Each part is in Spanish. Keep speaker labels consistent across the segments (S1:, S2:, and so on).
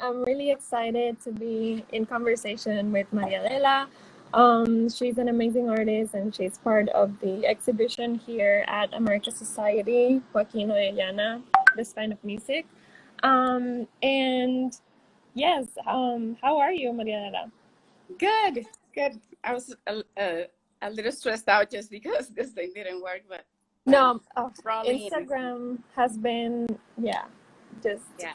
S1: I'm really excited to be in conversation with Maria Adela. She's an amazing artist and she's part of the exhibition here at America Society, Joaquin Orellana, This Kind of Music. And yes, how are you, Maria Adela?
S2: Good, good. I was a little stressed out just because this thing didn't work, but
S1: No,
S2: probably
S1: Instagram has been, just
S2: yeah.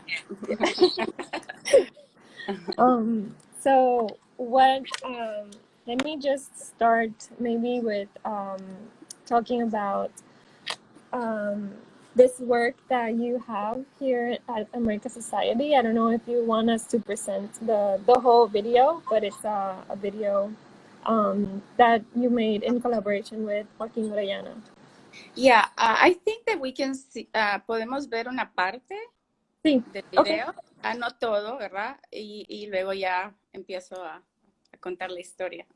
S1: So what? Let me just start maybe with talking about this work that you have here at America Society. I don't know if you want us to present the whole video, but it's a video that you made in collaboration with Joaquin Orellana.
S2: Yeah, I think that we can see, podemos ver una parte
S1: Sí.
S2: del
S1: Okay.
S2: video, no todo, ¿verdad? Y luego ya empiezo a contar la historia.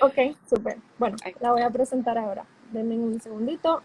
S1: Ok, súper. Bueno, la voy a presentar ahora. Denme un segundito.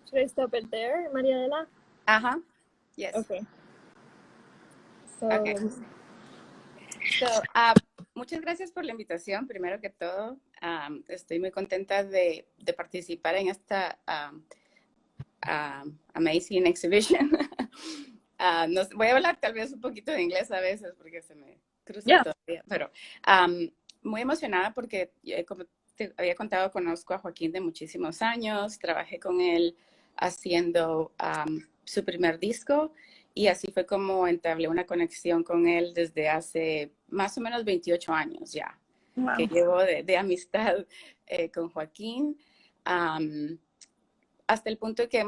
S1: Should I stop it there, Maria Adela?
S2: Ajá. Yes.
S1: Okay. So,
S2: Okay. So, muchas gracias por la invitación, primero que todo. Estoy muy contenta de participar en esta amazing exhibition. Voy a hablar tal vez un poquito de inglés a veces porque se me cruza todavía, pero muy emocionada porque, como te había contado, conozco a Joaquín de muchísimos años, trabajé con él haciendo su primer disco y así fue como entablé una conexión con él desde hace más o menos 28 años ya, que llevo de amistad con Joaquín. Hasta el punto que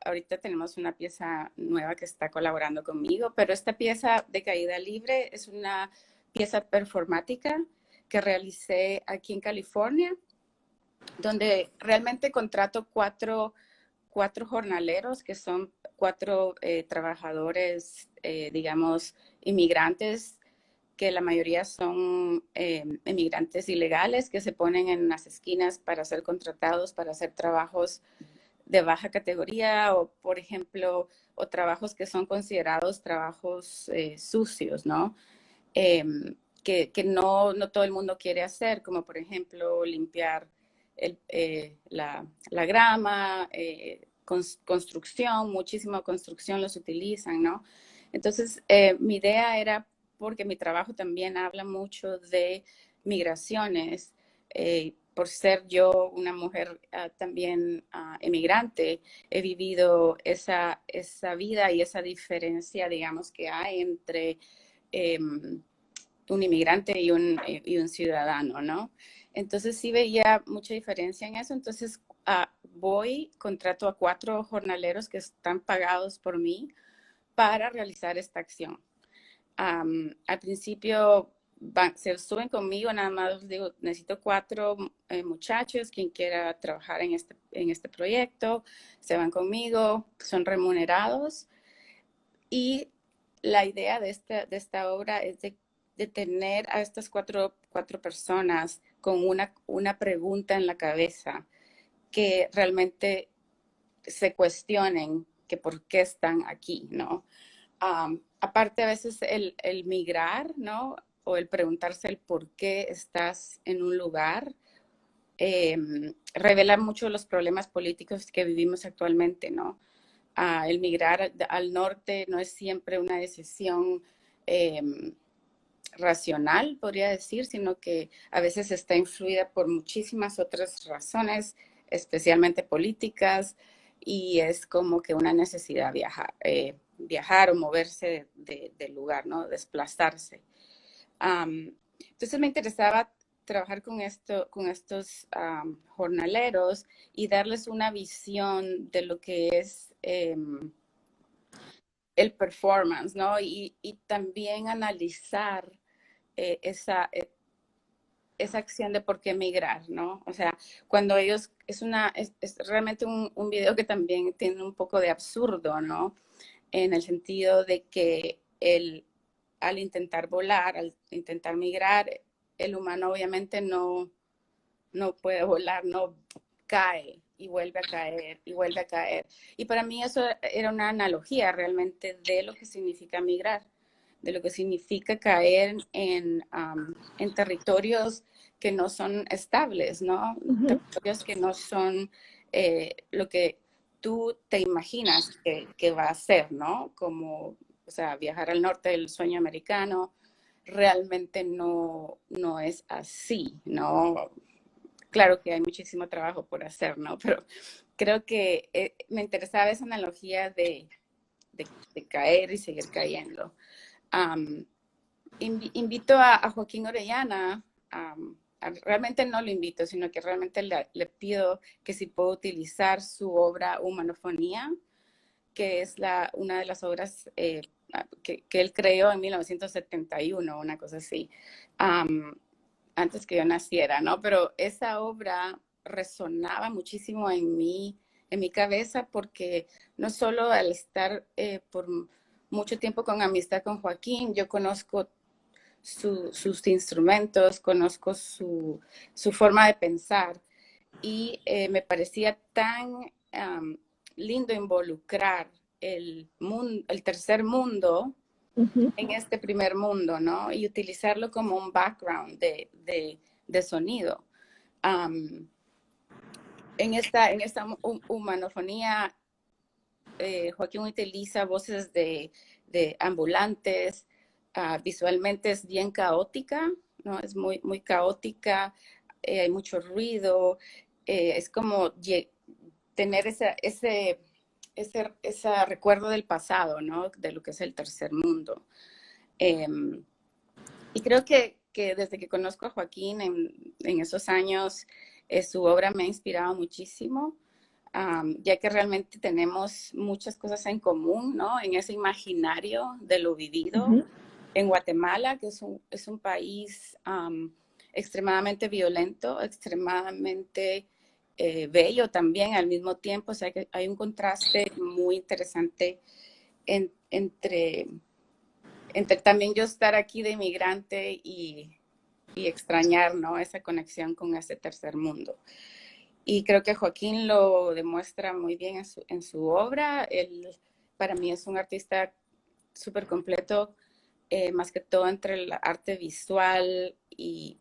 S2: ahorita tenemos una pieza nueva que está colaborando conmigo, pero esta pieza de Caída Libre es una pieza performática que realicé aquí en California, donde realmente contrato cuatro jornaleros que son cuatro trabajadores, digamos, inmigrantes, que la mayoría son inmigrantes ilegales que se ponen en las esquinas para ser contratados, para hacer trabajos de baja categoría o, por ejemplo, o trabajos que son considerados trabajos sucios, ¿no? Que no todo el mundo quiere hacer, como por ejemplo limpiar la grama, construcción, muchísima construcción los utilizan, ¿no? Entonces, mi idea era, porque mi trabajo también habla mucho de migraciones, por ser yo una mujer también emigrante, he vivido esa vida y esa diferencia, digamos, que hay entre un inmigrante y un ciudadano, ¿no? Entonces sí veía mucha diferencia en eso. Entonces contrato a 4 jornaleros que están pagados por mí para realizar esta acción. Al principio se suben conmigo, nada más les digo, necesito 4 muchachos, quien quiera trabajar en este proyecto, se van conmigo, son remunerados. Y la idea de esta obra es de tener a estas cuatro personas con una pregunta en la cabeza, que realmente se cuestionen que por qué están aquí, ¿no? Aparte, a veces el migrar, ¿no? O el preguntarse el por qué estás en un lugar, revela mucho los problemas políticos que vivimos actualmente, ¿no? El migrar al norte no es siempre una decisión racional, podría decir, sino que a veces está influida por muchísimas otras razones, especialmente políticas, y es como que una necesidad viajar o moverse del lugar, ¿no? Desplazarse. Entonces me interesaba trabajar con estos jornaleros y darles una visión de lo que es el performance, ¿no? Y también analizar esa acción de por qué migrar, ¿no? O sea, cuando ellos, es realmente un video que también tiene un poco de absurdo, ¿no? En el sentido de que al intentar volar, al intentar migrar, el humano obviamente no puede volar, no cae y vuelve a caer y vuelve a caer. Y para mí eso era una analogía realmente de lo que significa migrar, de lo que significa caer en territorios que no son estables, ¿no? Territorios que no son lo que tú te imaginas que va a ser, ¿no? Como, o sea, viajar al norte del sueño americano realmente no es así, ¿no? Claro que hay muchísimo trabajo por hacer, ¿no? Pero creo que me interesaba esa analogía de caer y seguir cayendo. Invito a Joaquín Orellana, realmente no lo invito, sino que realmente le pido que si puedo utilizar su obra Humanofonía, que es una de las obras que él creó en 1971, una cosa así. Antes que yo naciera, ¿no? Pero esa obra resonaba muchísimo en mi cabeza porque no solo al estar por mucho tiempo con amistad con Joaquín, yo conozco sus instrumentos, conozco su forma de pensar y me parecía tan lindo involucrar el tercer mundo en este primer mundo, ¿no? Y utilizarlo como un background de sonido. En esta humanofonía, Joaquín utiliza voces de ambulantes, visualmente es bien caótica, ¿no? Es muy, muy caótica, hay mucho ruido, es como tener ese recuerdo del pasado, ¿no? De lo que es el tercer mundo. Y creo que desde que conozco a Joaquín en esos años, su obra me ha inspirado muchísimo, ya que realmente tenemos muchas cosas en común, ¿no? En ese imaginario de lo vivido. En Guatemala, que es un país extremadamente violento, extremadamente bello también al mismo tiempo, o sea que hay un contraste muy interesante entre también yo estar aquí de inmigrante y extrañar, ¿no? Esa conexión con ese tercer mundo. Y creo que Joaquín lo demuestra muy bien en su obra. Él, para mí, es un artista súper completo, más que todo entre el arte visual y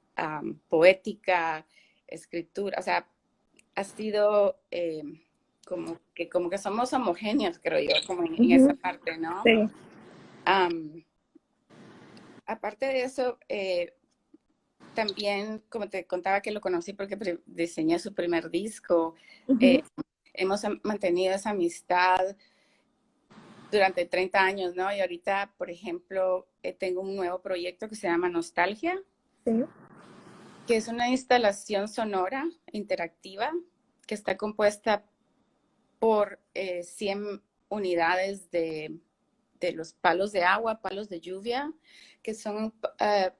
S2: poética, escritura. O sea, ha sido como que somos homogéneos, creo yo, como en esa parte, ¿no?
S1: Sí.
S2: Aparte de eso, también, como te contaba que lo conocí porque diseñé su primer disco, hemos mantenido esa amistad durante 30 años, ¿no? Y ahorita, por ejemplo, tengo un nuevo proyecto que se llama Nostalgia,
S1: Sí.
S2: que es una instalación sonora interactiva que está compuesta por 100 unidades de de los palos de agua, palos de lluvia, que son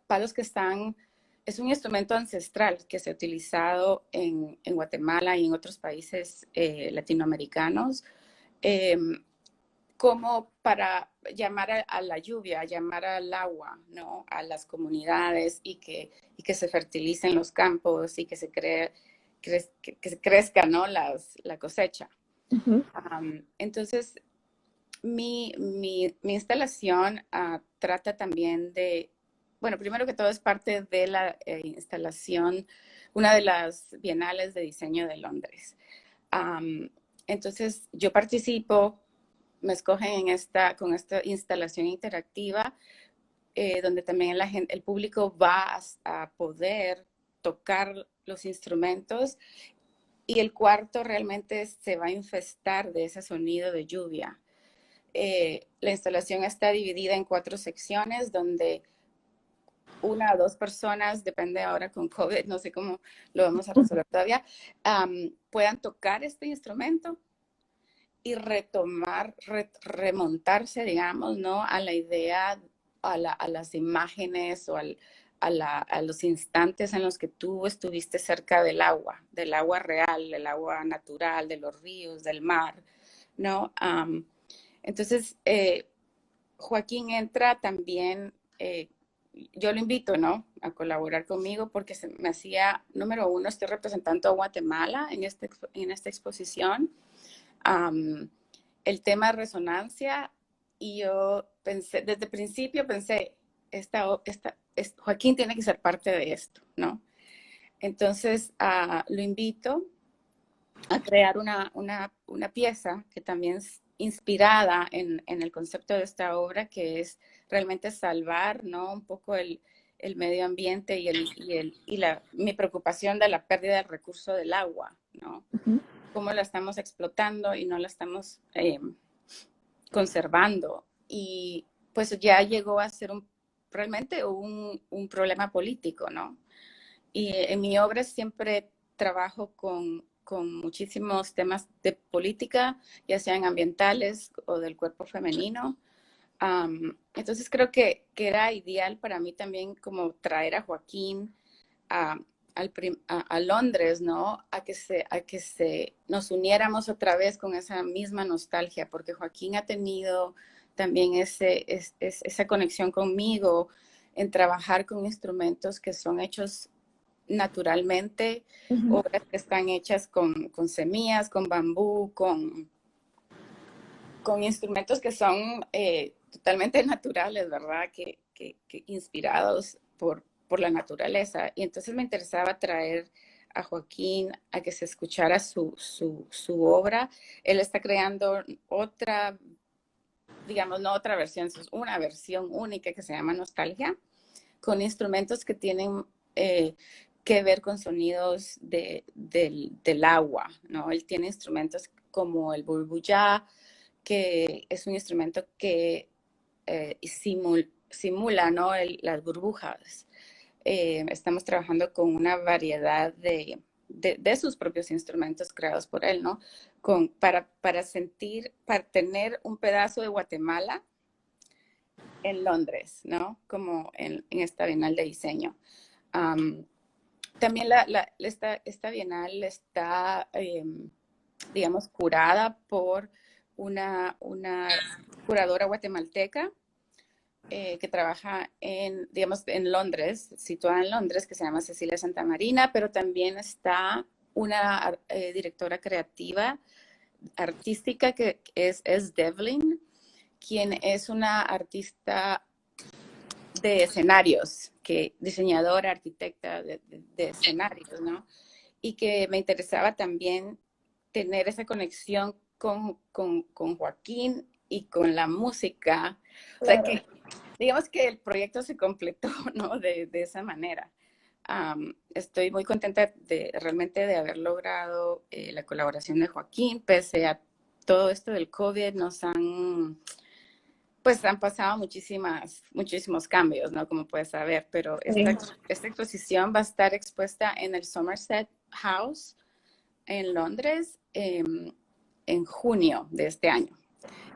S2: palos que están, es un instrumento ancestral que se ha utilizado en Guatemala y en otros países latinoamericanos, como para llamar a la lluvia, llamar al agua, ¿no? A las comunidades y que se fertilicen los campos y que se crezca, ¿no? La cosecha.
S1: Ujú.
S2: Entonces, mi instalación trata también de, bueno, primero que todo es parte de la instalación, una de las bienales de diseño de Londres. Entonces, yo participo, me escogen con esta instalación interactiva, donde también el público va a poder tocar los instrumentos y el cuarto realmente se va a infestar de ese sonido de lluvia. La instalación está dividida en 4 secciones donde 1 o 2 personas, depende ahora con COVID, no sé cómo lo vamos a resolver todavía, puedan tocar este instrumento y remontarse, digamos, ¿no? A la idea, a las imágenes o a los instantes en los que tú estuviste cerca del agua real, del agua natural, de los ríos, del mar, ¿no? Entonces, Joaquín entra también, yo lo invito, ¿no? A colaborar conmigo porque me hacía, número 1, estoy representando a Guatemala en esta exposición. El tema de resonancia, y yo pensé, desde el principio pensé, Joaquín tiene que ser parte de esto, ¿no? Entonces, lo invito a crear una pieza que también es inspirada en el concepto de esta obra, que es realmente salvar, ¿no? Un poco el medio ambiente y mi preocupación de la pérdida del recurso del agua, ¿no?
S1: Ujú.
S2: Cómo la estamos explotando y no la estamos conservando. Y pues ya llegó a ser realmente un problema político, ¿no? Y en mi obra siempre trabajo con muchísimos temas de política, ya sean ambientales o del cuerpo femenino. Entonces creo que era ideal para mí también como traer a Joaquín a Londres, ¿no? A que nos uniéramos otra vez con esa misma nostalgia, porque Joaquín ha tenido también esa conexión conmigo en trabajar con instrumentos que son hechos naturalmente,
S1: Ujú.
S2: obras que están hechas con semillas, con bambú, con instrumentos que son totalmente naturales, ¿verdad? Que inspirados por la naturaleza. Y entonces me interesaba traer a Joaquín a que se escuchara su obra. Él está creando otra, digamos, no otra versión, es una versión única que se llama Nostalgia, con instrumentos que tienen que ver con sonidos del agua, ¿no? Él tiene instrumentos como el burbujá, que es un instrumento que simula, ¿no? Las burbujas. Estamos trabajando con una variedad de sus propios instrumentos creados por él, ¿no? Para tener un pedazo de Guatemala en Londres, ¿no? Como en esta Bienal de Diseño. También esta Bienal está, digamos, curada por una curadora guatemalteca que trabaja digamos, en Londres, situada en Londres, que se llama Cecilia Santamarina, pero también está una directora creativa artística que es Devlin, quien es una artista de escenarios, diseñadora, arquitecta de escenarios, ¿no? Y que me interesaba también tener esa conexión con Joaquín y con la música. O sea,
S1: Claro.
S2: que digamos que el proyecto se completó, ¿no? De esa manera. Estoy muy contenta realmente de haber logrado la colaboración de Joaquín, pese a todo esto del COVID, pues han pasado muchísimos cambios, ¿no? Como puedes saber, pero
S1: Sí.
S2: esta exposición va a estar expuesta en el Somerset House en Londres en junio de este año.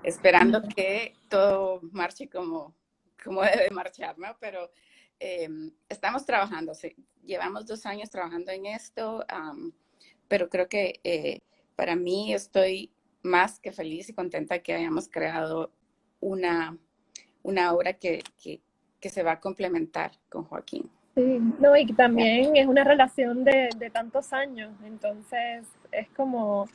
S2: esperando que todo marche como debe marchar, ¿no? Pero estamos trabajando, sí. Llevamos 2 años trabajando en esto, pero creo que para mí estoy más que feliz y contenta que hayamos creado una, una obra que se va a complementar con Joaquín.
S1: Sí, no, y también es una relación de tantos años, entonces es como,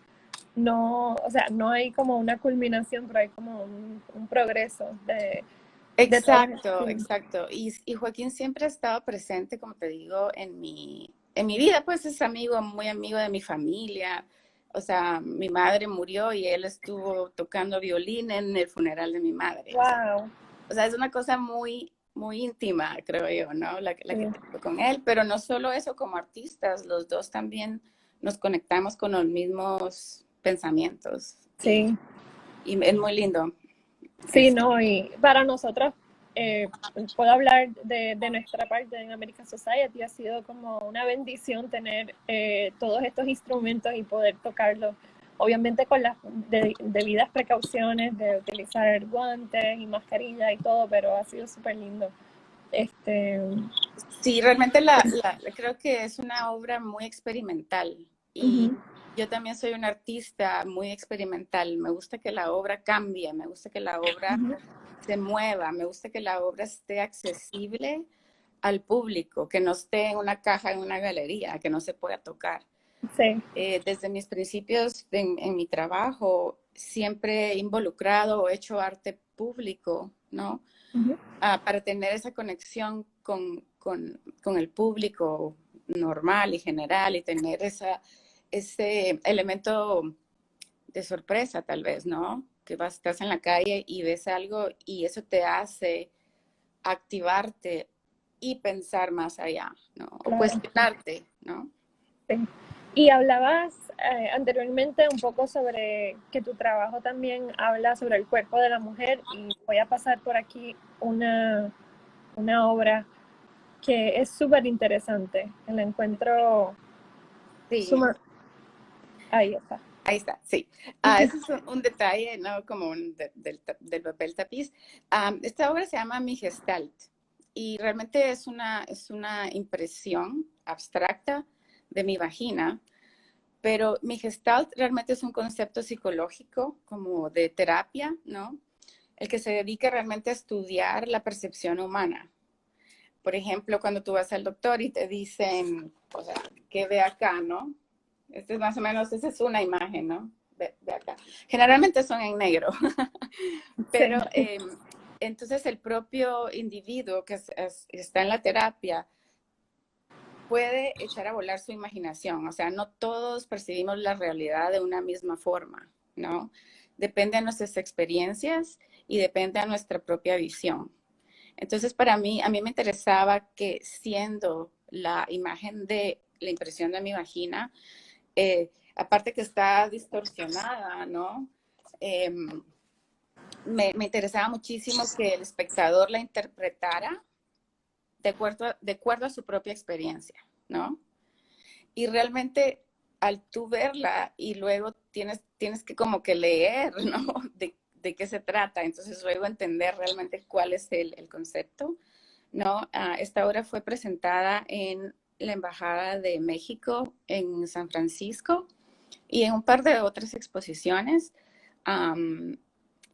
S1: no, o sea, no hay como una culminación, pero hay como un progreso de todo.
S2: Exacto,
S1: Sí.
S2: exacto. Y Joaquín siempre ha estado presente, como te digo, en mi vida, pues es amigo, muy amigo de mi familia. O sea, mi madre murió y él estuvo tocando violín en el funeral de mi madre.
S1: Wow,
S2: O sea, es una cosa muy, muy íntima, creo yo, ¿no? La que
S1: sí,
S2: tengo con él. Pero no solo eso, como artistas, los dos también nos conectamos con los mismos pensamientos.
S1: sí.
S2: Y es muy lindo.
S1: Sí,
S2: Es,
S1: no, y para nosotros, puedo hablar de nuestra parte en American Society, ha sido como una bendición tener todos estos instrumentos y poder tocarlos, obviamente con las debidas precauciones de utilizar guantes y mascarilla y todo, pero ha sido súper lindo. Este,
S2: Sí, realmente creo que es una obra muy experimental y
S1: ujú,
S2: yo también soy una artista muy experimental. Me gusta que la obra cambie, me gusta que la obra
S1: ujú,
S2: se mueva, me gusta que la obra esté accesible al público, que no esté en una caja en una galería, que no se pueda tocar.
S1: sí,
S2: Desde mis principios en mi trabajo, siempre he involucrado o hecho arte público, ¿no?
S1: ujú,
S2: Para tener esa conexión con el público normal y general y tener ese elemento de sorpresa tal vez, ¿no? Que estás en la calle y ves algo y eso te hace activarte y pensar más allá, ¿no? O
S1: claro.
S2: cuestionarte, ¿no?
S1: Sí. Y hablabas anteriormente un poco sobre que tu trabajo también habla sobre el cuerpo de la mujer y voy a pasar por aquí una obra que es súper interesante. Que la encuentro
S2: Sí,
S1: suma... Ahí está.
S2: ahí está, sí. Ese es un detalle, ¿no? Como del papel tapiz. Esta obra se llama Mi Gestalt y realmente es una impresión abstracta de mi vagina, pero mi Gestalt realmente es un concepto psicológico, como de terapia, ¿no? El que se dedica realmente a estudiar la percepción humana. Por ejemplo, cuando tú vas al doctor y te dicen, o sea, ¿qué ve acá, no? Este es más o menos, esa es una imagen, ¿no? De acá. Generalmente son en negro, pero
S1: Sí,
S2: entonces el propio individuo que está en la terapia puede echar a volar su imaginación. O sea, no todos percibimos la realidad de una misma forma, ¿no? Depende de nuestras experiencias y depende de nuestra propia visión. Entonces, a mí me interesaba que siendo la imagen de la impresión de mi vagina, aparte que está distorsionada, ¿no? Eh, me interesaba muchísimo que el espectador la interpretara de acuerdo a su propia experiencia, ¿no? Y realmente al tú verla y luego tienes que como que leer, ¿no? De qué se trata. Entonces luego entender realmente cuál es el concepto, ¿no? Esta obra fue presentada en la Embajada de México en San Francisco y en un par de otras exposiciones. Um,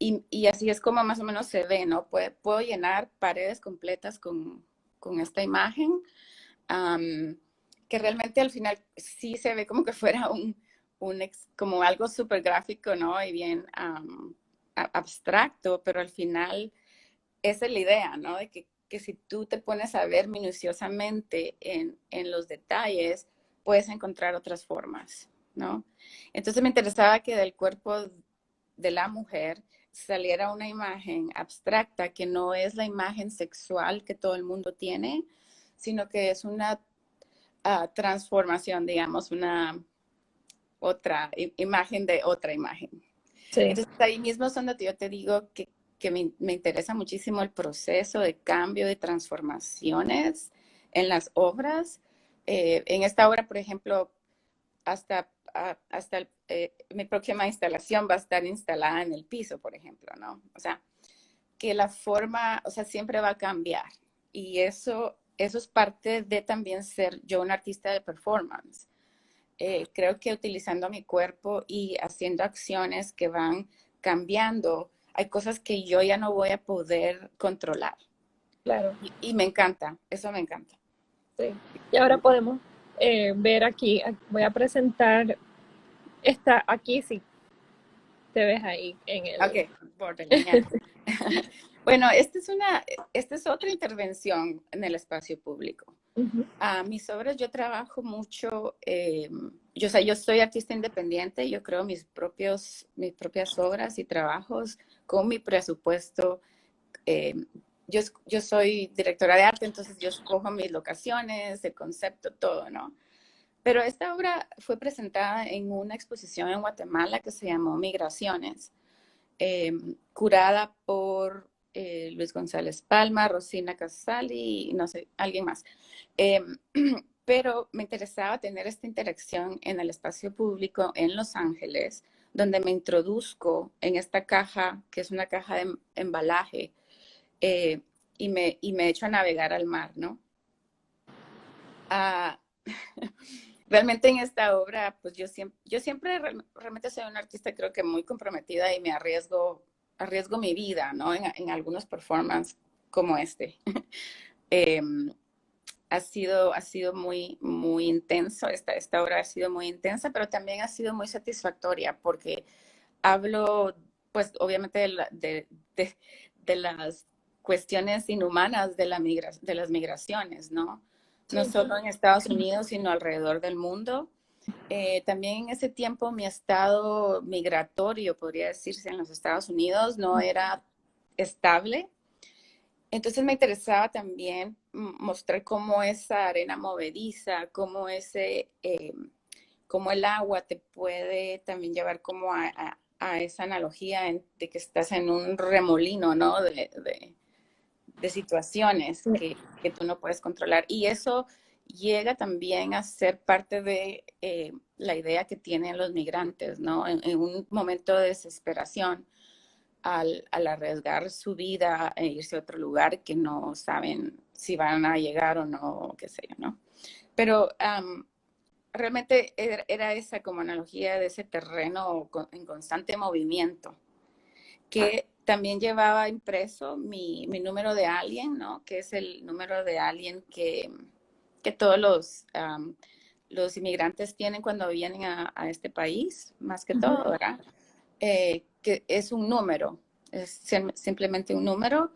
S2: y así es como más o menos se ve, ¿no? Puedo llenar paredes completas con esta imagen, um, que realmente al final sí se ve como que fuera como algo súper gráfico, ¿no? Y bien abstracto, pero al final esa es la idea, ¿no? De que si tú te pones a ver minuciosamente en los detalles, puedes encontrar otras formas, ¿no? Entonces me interesaba que del cuerpo de la mujer saliera una imagen abstracta que no es la imagen sexual que todo el mundo tiene, sino que es una transformación, digamos, una otra imagen de otra imagen.
S1: sí.
S2: Entonces ahí mismo es donde yo te digo que me interesa muchísimo el proceso de cambio, de transformaciones en las obras. En esta obra, por ejemplo, hasta mi próxima instalación va a estar instalada en el piso, por ejemplo, ¿no? O sea, que la forma, o sea, siempre va a cambiar. Y eso es parte de también ser yo un artista de performance. Creo que utilizando mi cuerpo y haciendo acciones que van cambiando, hay cosas que yo ya no voy a poder controlar.
S1: Claro,
S2: Y me encanta, eso me encanta.
S1: sí. Y ahora podemos ver aquí, voy a presentar esta, aquí sí te ves ahí en el...
S2: Ok, borderline. Bueno, esta es otra intervención en el espacio público.
S1: Ujú.
S2: Mis obras, yo trabajo mucho, o sea, yo soy artista independiente, yo creo mis propias obras y trabajos con mi presupuesto. eh, yo soy directora de arte, entonces yo escojo mis locaciones, el concepto, todo, ¿no? Pero esta obra fue presentada en una exposición en Guatemala que se llamó Migraciones, curada por Luis González Palma, Rosina Casali y no sé, alguien más. Eh, pero me interesaba tener esta interacción en el espacio público en Los Ángeles, donde me introduzco en esta caja, que es una caja de embalaje, eh, y me echo a navegar al mar, ¿no? Ah, realmente en esta obra, pues yo siempre realmente soy una artista creo que muy comprometida y me arriesgo mi vida, ¿no? En algunos performances como este. Eh, ha sido muy, muy intenso, esta obra ha sido muy intensa, pero también ha sido muy satisfactoria porque hablo, pues obviamente de las cuestiones inhumanas de las migraciones, ¿no? No
S1: Sí.
S2: solo en Estados Unidos, sino alrededor del mundo. También en ese tiempo mi estado migratorio, podría decirse, en los Estados Unidos no era estable. Entonces me interesaba también mostrar cómo esa arena movediza, cómo el agua te puede también llevar como a esa analogía de que estás en un remolino, ¿no? De situaciones que tú no puedes controlar. Y eso llega también a ser parte de la idea que tienen los migrantes, ¿no? En un momento de desesperación, al arriesgar su vida e irse a otro lugar que no saben si van a llegar o no, qué sé yo, ¿no? Pero realmente era esa como analogía de ese terreno en constante movimiento, que también llevaba impreso mi número de alien, ¿no? Que es el número de alien que todos los inmigrantes tienen cuando vienen a este país, más que todo, ¿verdad? Que es un número, es simplemente un número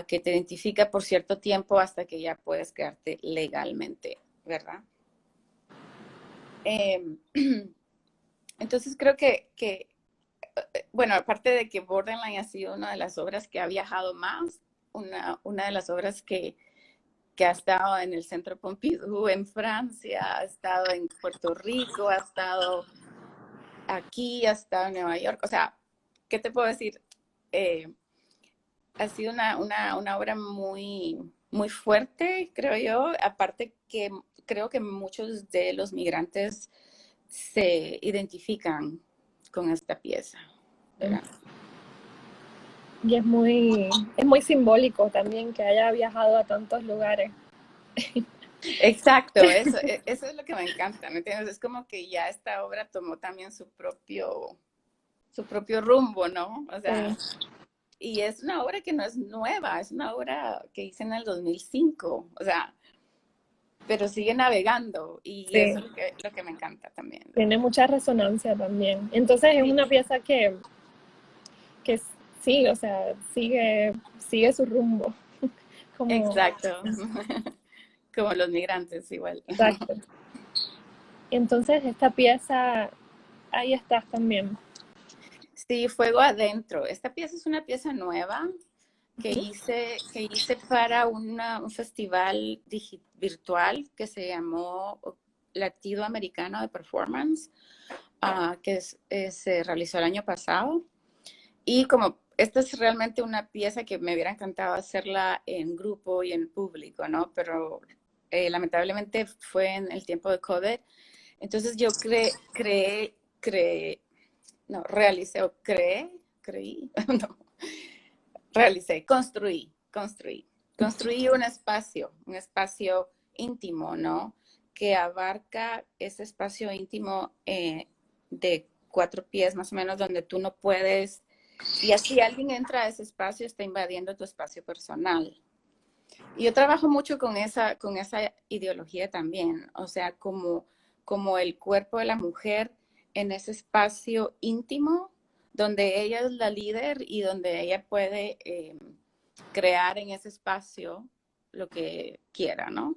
S2: que te identifica por cierto tiempo hasta que ya puedes quedarte legalmente, ¿verdad? Eh, entonces creo bueno, aparte de que Borderline ha sido una de las obras que ha viajado más, una de las obras que ha estado en el Centro Pompidou en Francia, ha estado en Puerto Rico, ha estado aquí, ha estado en Nueva York. O sea, ¿qué te puedo decir? Ha sido una obra muy, muy fuerte, creo yo. Aparte que creo que muchos de los migrantes se identifican con esta pieza, ¿verdad?
S1: Y es muy simbólico también que haya viajado a tantos lugares.
S2: Exacto, eso es lo que me encanta, ¿me entiendes? Es como que ya esta obra tomó también su propio rumbo, ¿no? O sea,
S1: Sí,
S2: y es una obra que no es nueva, es una obra que hice en el 2005, o sea, pero sigue navegando y eso
S1: sí,
S2: es lo que me encanta también.
S1: tiene mucha resonancia también. Entonces es
S2: Sí,
S1: una pieza que sí, o sea, sigue su rumbo. Como,
S2: exacto, como los migrantes igual.
S1: exacto. Entonces esta pieza, ahí estás también.
S2: Sí, Fuego Adentro. Esta pieza es una pieza nueva
S1: Ujú.
S2: que hice para un festival virtual que se llamó Latido Americano de Performance, se realizó el año pasado. Y como esta es realmente una pieza que me hubiera encantado hacerla en grupo y en público, ¿no? Pero lamentablemente fue en el tiempo de COVID. Entonces yo creé creé, no, realicé o creí, no, realicé, construí un espacio íntimo, ¿no? Que abarca ese espacio íntimo de 4 pies más o menos, donde tú no puedes, y así alguien entra a ese espacio, está invadiendo tu espacio personal. Y yo trabajo mucho con esa ideología también, o sea, como el cuerpo de la mujer en ese espacio íntimo, donde ella es la líder y donde ella puede crear en ese espacio lo que quiera, ¿no?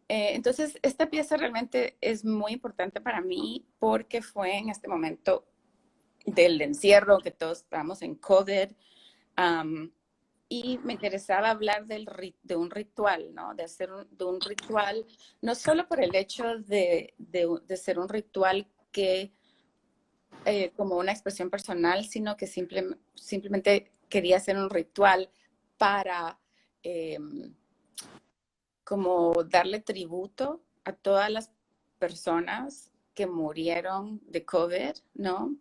S2: Entonces, esta pieza realmente es muy importante para mí porque fue en este momento del encierro, que todos estábamos en COVID, y me interesaba hablar de un ritual, ¿no? De un ritual, no solo por el hecho de ser un ritual que como una expresión personal, sino que simplemente quería hacer un ritual para eh, como darle tributo a todas las personas que murieron de COVID, ¿no?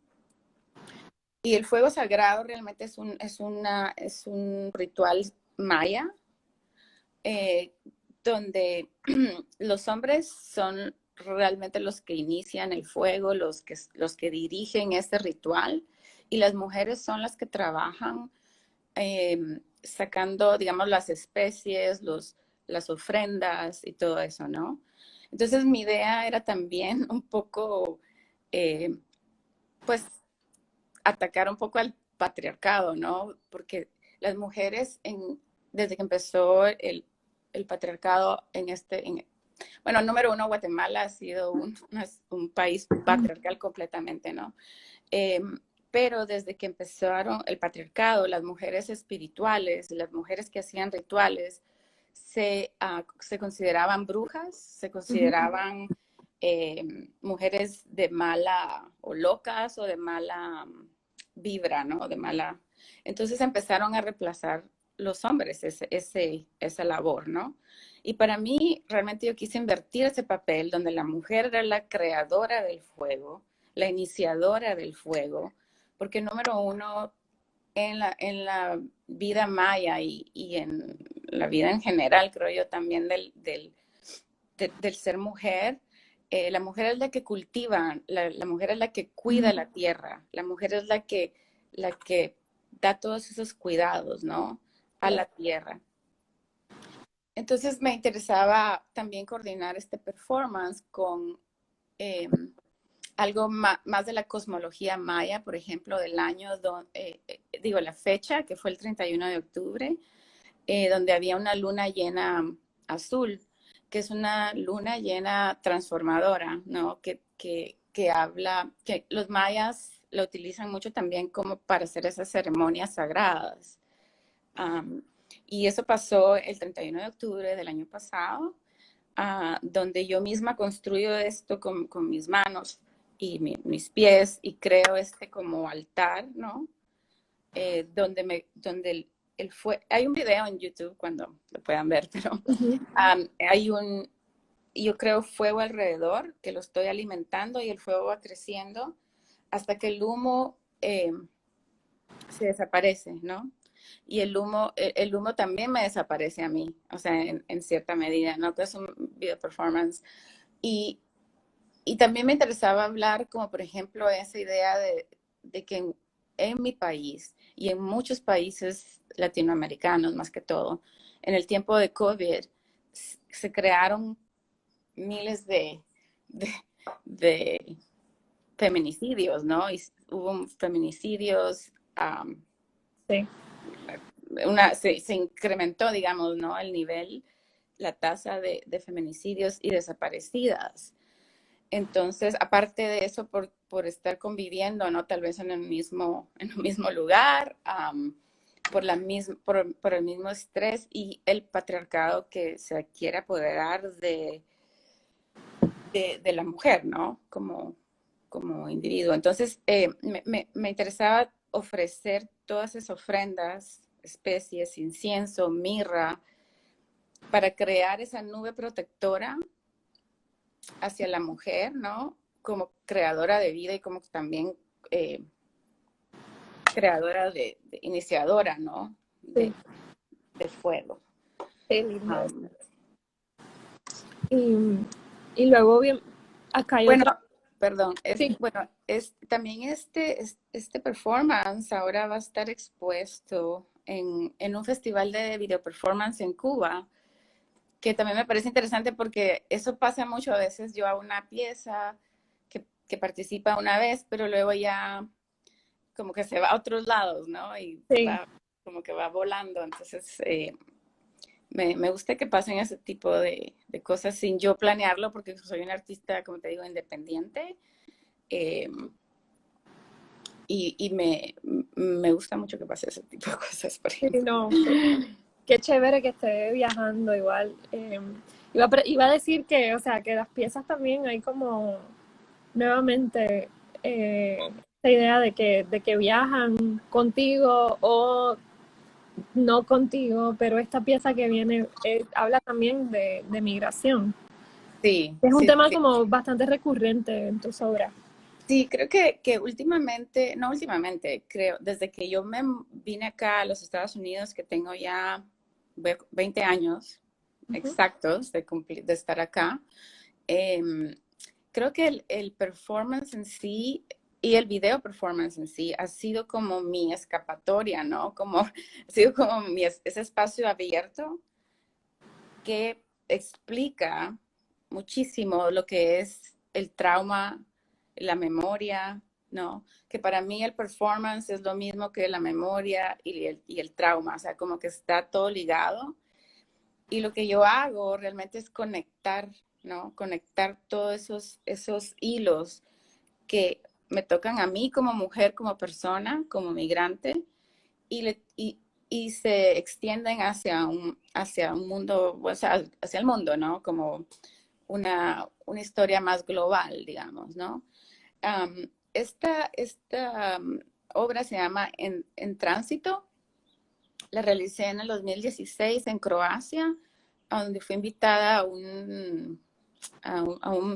S2: Y el fuego sagrado realmente es un ritual maya, eh, donde los hombres son realmente los que inician el fuego, los que dirigen este ritual, y las mujeres son las que trabajan sacando, digamos, las especies, las ofrendas y todo eso, ¿no? Entonces mi idea era también un poco, pues, atacar un poco al patriarcado, ¿no? Porque las mujeres, desde que empezó el patriarcado bueno, número uno, Guatemala ha sido un país patriarcal completamente, ¿no? Eh, pero desde que empezaron el patriarcado, las mujeres espirituales, las mujeres que hacían rituales, se consideraban brujas, se consideraban mujeres de mala o locas o de mala vibra, ¿no? De mala. Entonces empezaron a reemplazar los hombres esa labor, ¿no? Y para mí, realmente yo quise invertir ese papel donde la mujer era la creadora del fuego, la iniciadora del fuego, porque número uno, en la vida maya y en la vida en general, creo yo también del ser mujer, la mujer es la que cultiva, la mujer es la que cuida la tierra, la mujer es la que da todos esos cuidados, ¿no? A la tierra. Entonces me interesaba también coordinar este performance con eh, algo más de la cosmología maya, por ejemplo, del año, digo, la fecha, que fue el 31 de octubre, donde había una luna llena azul, que es una luna llena transformadora, ¿no? Que habla, que los mayas lo utilizan mucho también como para hacer esas ceremonias sagradas. Um, y eso pasó el 31 de octubre del año pasado, donde yo misma construyo esto con mis manos y mis pies y creo como altar, ¿no? Donde hay un video en YouTube cuando lo puedan ver, pero hay yo creo fuego alrededor que lo estoy alimentando y el fuego va creciendo hasta que el humo se desaparece, ¿no? Y el humo también me desaparece a mí, o sea, en cierta medida, ¿no? Que es un video performance. Y, y también me interesaba hablar como, por ejemplo, esa idea de que en mi país y en muchos países latinoamericanos, más que todo, en el tiempo de COVID, se crearon miles de, de feminicidios, ¿no? Y hubo feminicidios,
S1: Sí.
S2: se incrementó, digamos, ¿no? El nivel, la tasa de feminicidios y desaparecidas. Entonces, aparte de eso, por estar conviviendo, ¿no? Tal vez en un mismo lugar, por el mismo estrés y el patriarcado que se quiere apoderar de la mujer, ¿no? Como individuo. Entonces, me interesaba ofrecer todas esas ofrendas, especies, incienso, mirra, para crear esa nube protectora hacia la mujer, ¿no? como creadora de vida y como también creadora iniciadora, ¿no?
S1: Sí,
S2: De fuego.
S1: qué lindo eso.
S2: Um,
S1: Y luego bien, acá hay
S2: bueno,
S1: otra.
S2: perdón,
S1: Sí.
S2: también este performance ahora va a estar expuesto en un festival de video performance en Cuba, que también me parece interesante porque eso pasa mucho. A veces yo hago una pieza que participa una vez, pero luego ya como que se va a otros lados, ¿no? Y
S1: Sí,
S2: va como que va volando. Entonces, me gusta que pasen ese tipo de cosas sin yo planearlo, porque soy una artista, como te digo, independiente. Eh, me gusta mucho que pase ese tipo de cosas, por
S1: sí,
S2: ejemplo.
S1: no, qué chévere que esté viajando igual. Iba a decir que, o sea, que las piezas también hay como nuevamente esta idea de que viajan contigo o no contigo, pero esta pieza que viene habla también de migración.
S2: Sí,
S1: Es un
S2: sí,
S1: tema
S2: sí.
S1: como bastante recurrente en tus obras.
S2: Sí, creo que últimamente, no últimamente, creo, desde que yo me vine acá a los Estados Unidos, que tengo ya 20 años
S1: Ujú.
S2: exactos de estar acá, em, creo que el performance en sí y el video performance en sí ha sido como mi escapatoria, ¿no? Como, ha sido como ese espacio abierto que explica muchísimo lo que es el trauma, la memoria, ¿no? Que para mí el performance es lo mismo que la memoria y el trauma, o sea, como que está todo ligado. Y lo que yo hago realmente es conectar, ¿no? Conectar todos esos hilos que me tocan a mí como mujer, como persona, como migrante, y, y se extienden hacia un mundo, o sea, hacia el mundo, ¿no? Como una historia más global, digamos, ¿no? Esta obra se llama en Tránsito. La realicé en el 2016 en Croacia, a donde fui invitada a un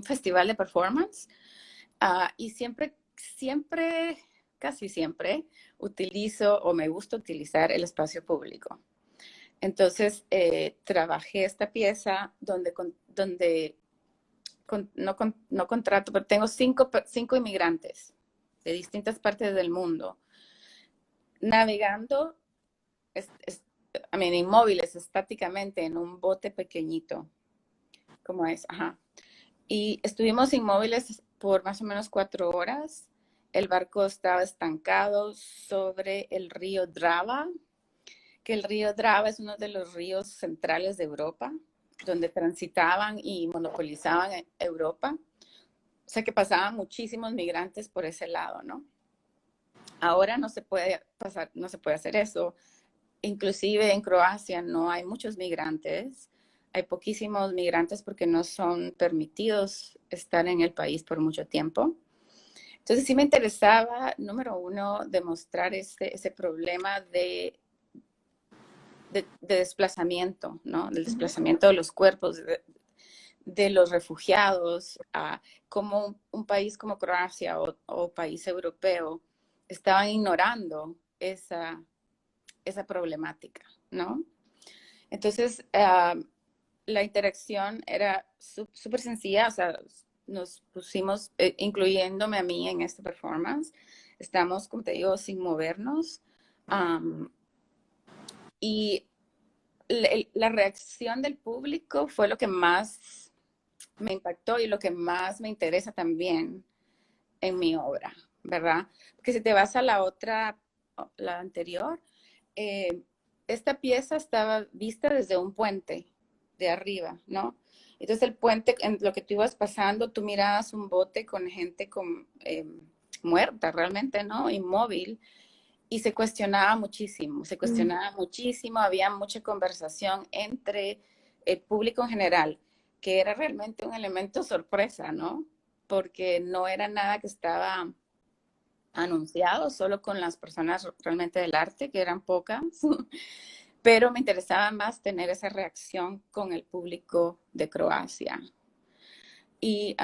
S2: festival de performance. Y siempre, casi siempre, utilizo o me gusta utilizar el espacio público. Entonces, trabajé esta pieza donde no contrato, pero tengo cinco inmigrantes de distintas partes del mundo navegando inmóviles estáticamente en un bote pequeñito, como es, ajá. Y estuvimos inmóviles por más o menos 4 horas. El barco estaba estancado sobre el río Drava, que el río Drava es uno de los ríos centrales de Europa, donde transitaban y monopolizaban Europa. O sea que pasaban muchísimos migrantes por ese lado, ¿no? Ahora no se puede pasar, no se puede hacer eso. Inclusive en Croacia no hay muchos migrantes, hay poquísimos migrantes porque no son permitidos estar en el país por mucho tiempo. Entonces sí me interesaba, número uno, demostrar ese problema de desplazamiento, ¿no? Del
S1: Ujú.
S2: desplazamiento de los cuerpos, de los refugiados, como un país como Croacia o país europeo estaban ignorando esa problemática, ¿no? Entonces, la interacción era súper sencilla, o sea, nos pusimos, incluyéndome a mí en esta performance, estamos, como te digo, sin movernos. Um, y la reacción del público fue lo que más me impactó y lo que más me interesa también en mi obra, ¿verdad? Porque si te vas a la otra, la anterior, eh, esta pieza estaba vista desde un puente de arriba, ¿no? Entonces el puente, en lo que tú ibas pasando, tú mirabas un bote con gente muerta realmente, ¿no? Inmóvil. Y se
S1: Mm.
S2: cuestionaba muchísimo, había mucha conversación entre el público en general, que era realmente un elemento sorpresa, ¿no? Porque no era nada que estaba anunciado, solo con las personas realmente del arte, que eran pocas, pero me interesaba más tener esa reacción con el público de Croacia. Y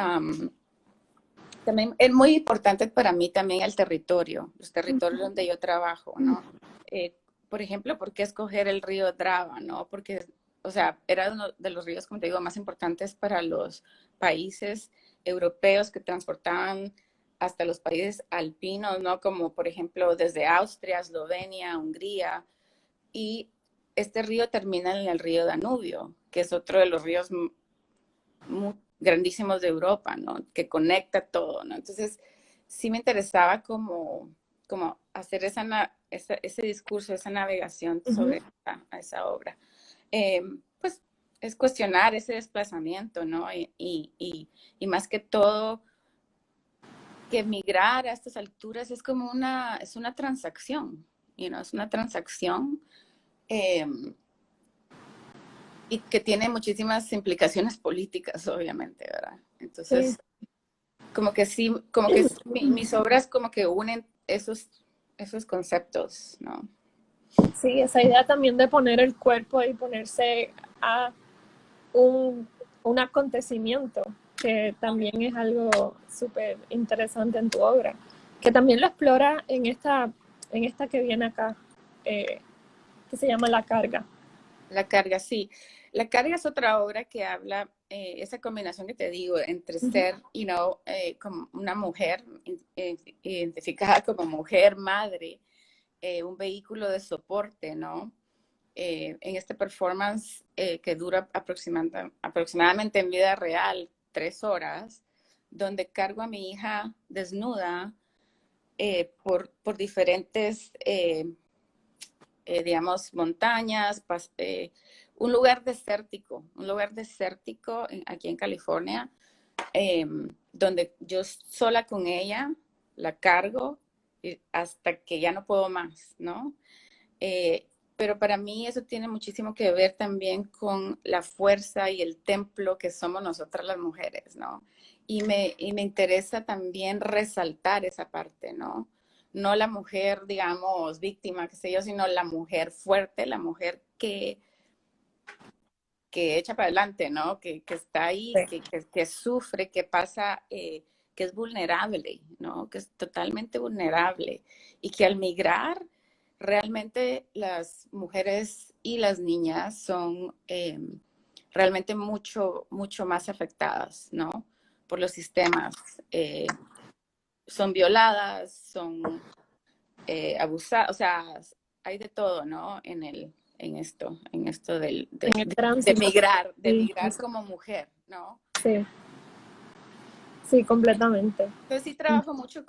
S2: También es muy importante para mí también el territorio, los territorios donde yo trabajo, ¿no? Eh, por ejemplo, ¿por qué escoger el río Drava, no? Porque, o sea, era uno de los ríos, como te digo, más importantes para los países europeos que transportaban hasta los países alpinos, ¿no? Como, por ejemplo, desde Austria, Eslovenia, Hungría. Y este río termina en el río Danubio, que es otro de los ríos muy grandísimos de Europa, ¿no? Que conecta todo, ¿no? Entonces, sí me interesaba como hacer ese discurso, esa navegación sobre esa obra. Pues es cuestionar ese desplazamiento, ¿no? Y más que todo, que emigrar a estas alturas es como es una transacción, es una transacción eh, y que tiene muchísimas implicaciones políticas, obviamente, ¿verdad?
S1: Sí,
S2: Entonces, como que sí, como que mis obras como que unen esos conceptos, ¿no?
S1: sí, esa idea también de poner el cuerpo y ponerse a un, un acontecimiento, que también es algo súper interesante en tu obra, que también lo explora en esta que viene acá, eh, que se llama La Carga.
S2: La carga, sí. La carga es otra obra que habla, esa combinación que te digo, entre ser, como una mujer, identificada como mujer, madre, un vehículo de soporte, ¿no? En este performance que dura aproximadamente en vida real 3 horas, donde cargo a mi hija desnuda por diferentes, digamos, montañas, un lugar desértico aquí en California, eh, donde yo sola con ella la cargo hasta que ya no puedo más, ¿no? Pero para mí eso tiene muchísimo que ver también con la fuerza y el templo que somos nosotras las mujeres, ¿no? Y me interesa también resaltar esa parte, ¿no? No la mujer, digamos, víctima, qué sé yo, sino la mujer fuerte, la mujer que echa para adelante, ¿no? Que está ahí,
S1: Sí.
S2: que sufre, que pasa, que es vulnerable, ¿no? Que es totalmente vulnerable. Y que al migrar, realmente las mujeres y las niñas son realmente mucho, mucho más afectadas, ¿no? Por los sistemas. Son violadas, son abusadas, o sea, hay de todo, ¿no? En esto
S1: En el tránsito.
S2: de
S1: Sí,
S2: migrar como mujer, ¿no?
S1: sí, sí, completamente.
S2: Entonces sí trabajo mucho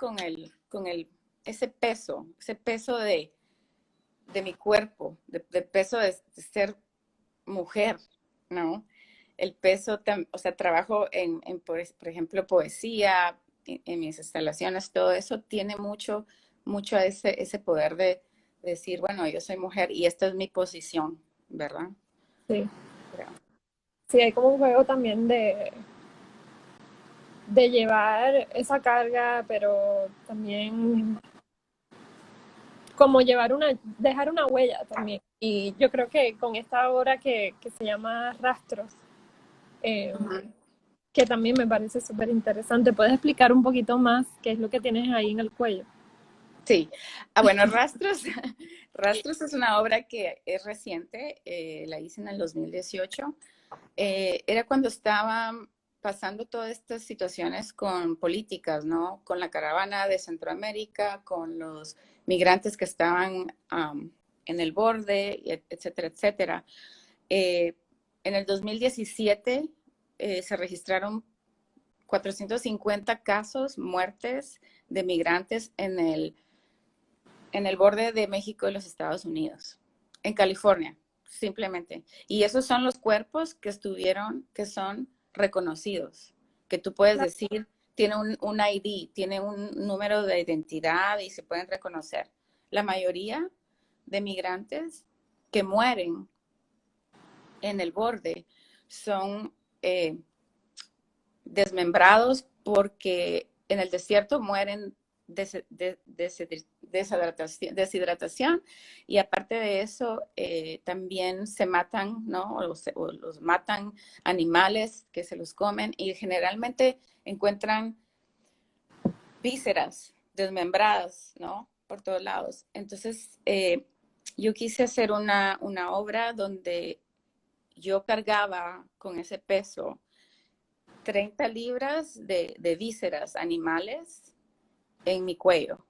S2: ese peso de mi cuerpo, de peso de ser mujer, ¿no? El peso, o sea, trabajo por ejemplo, poesía, en mis instalaciones, todo eso tiene mucho, mucho ese poder de decir, bueno, yo soy mujer y esta es mi posición, ¿verdad?
S1: Sí.
S2: Creo.
S1: Sí, hay como un juego también de llevar esa carga, pero también como dejar una huella también. Y yo creo que con esta obra que se llama Rastros, eh,
S2: Ujú.
S1: que también me parece súper interesante, ¿puedes explicar un poquito más qué es lo que tienes ahí en el cuello?
S2: Sí. Bueno, Rastros, Rastros es una obra que es reciente, la hice en el 2018. Era cuando estaban pasando todas estas situaciones con políticas, ¿no? Con la caravana de Centroamérica, con los migrantes que estaban en el borde, etcétera, etcétera. Eh, en el 2017 se registraron 450 casos, muertes de migrantes en el borde de México y los Estados Unidos, en California, simplemente. Y esos son los cuerpos que son reconocidos, que tú puedes decir, tiene un ID, tiene un número de identidad y se pueden reconocer. La mayoría de migrantes que mueren en el borde son desmembrados porque en el desierto mueren deshidratación y aparte de eso también se matan, ¿no? O los matan animales que se los comen y generalmente encuentran vísceras desmembradas, ¿no? Por todos lados. Entonces, yo quise hacer una obra donde yo cargaba con ese peso 30 libras de vísceras animales en mi cuello.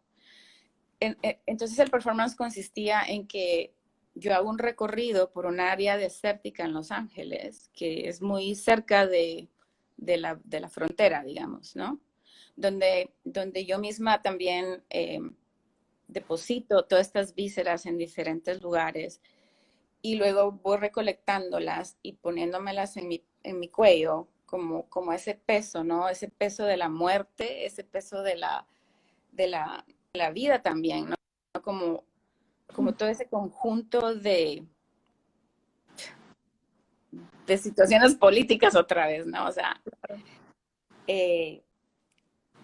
S2: Entonces el performance consistía en que yo hago un recorrido por un área desértica en Los Ángeles, que es muy cerca de la frontera, digamos, ¿no? Donde yo misma también deposito todas estas vísceras en diferentes lugares y luego voy recolectándolas y poniéndomelas en mi cuello como ese peso, ¿no? Ese peso de la muerte, ese peso de la vida también, ¿no? Como todo ese conjunto de situaciones políticas otra vez, ¿no? O sea,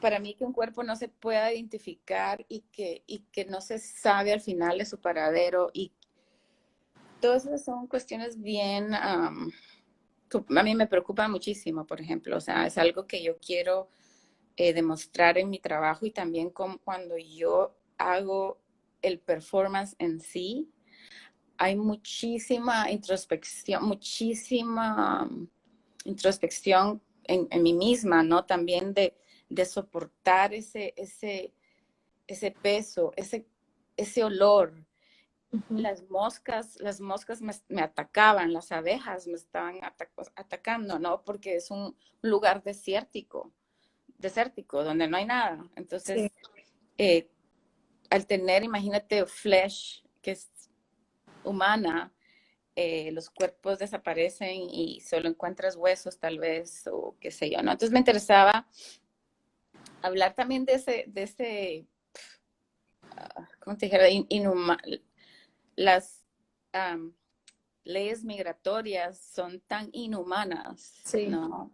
S2: para mí que un cuerpo no se pueda identificar y que no se sabe al final de su paradero y todas esas son cuestiones bien, a mí me preocupa muchísimo, por ejemplo, o sea, es algo que yo quiero demostrar en mi trabajo y también cuando yo hago el performance en sí, hay muchísima introspección en mí misma, ¿no? También de soportar ese peso, ese olor. Las moscas me atacaban, las abejas me estaban atacando, ¿no? Porque es un lugar desértico donde no hay nada. Entonces,
S1: Sí,
S2: al tener, imagínate, flesh, que es humana, los cuerpos desaparecen y solo encuentras huesos tal vez, o qué sé yo, ¿no? Entonces me interesaba hablar también de ese ¿cómo te dijera? Las um, leyes migratorias son tan inhumanas,
S1: sí.
S2: ¿no?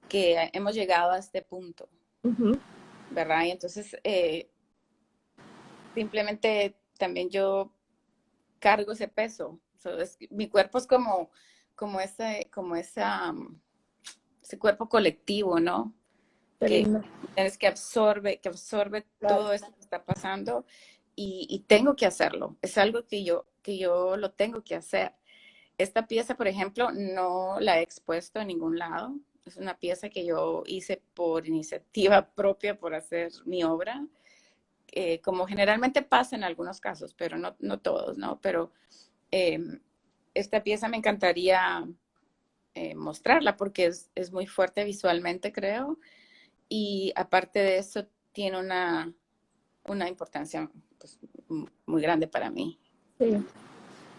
S2: Que hemos llegado a este punto, ¿verdad? Y entonces, simplemente también yo cargo ese peso. So, mi cuerpo es ese cuerpo colectivo, ¿no?
S1: Qué
S2: Que
S1: lindo.
S2: es que absorbe
S1: Claro.
S2: todo esto que está pasando y tengo que hacerlo. Es algo que yo lo tengo que hacer. Esta pieza, por ejemplo, no la he expuesto en ningún lado. Es una pieza que yo hice por iniciativa propia, por hacer mi obra, como generalmente pasa en algunos casos, pero no todos, ¿no? Pero eh, esta pieza me encantaría mostrarla porque es muy fuerte visualmente, creo, y aparte de eso tiene una importancia pues, muy grande para mí.
S1: Sí,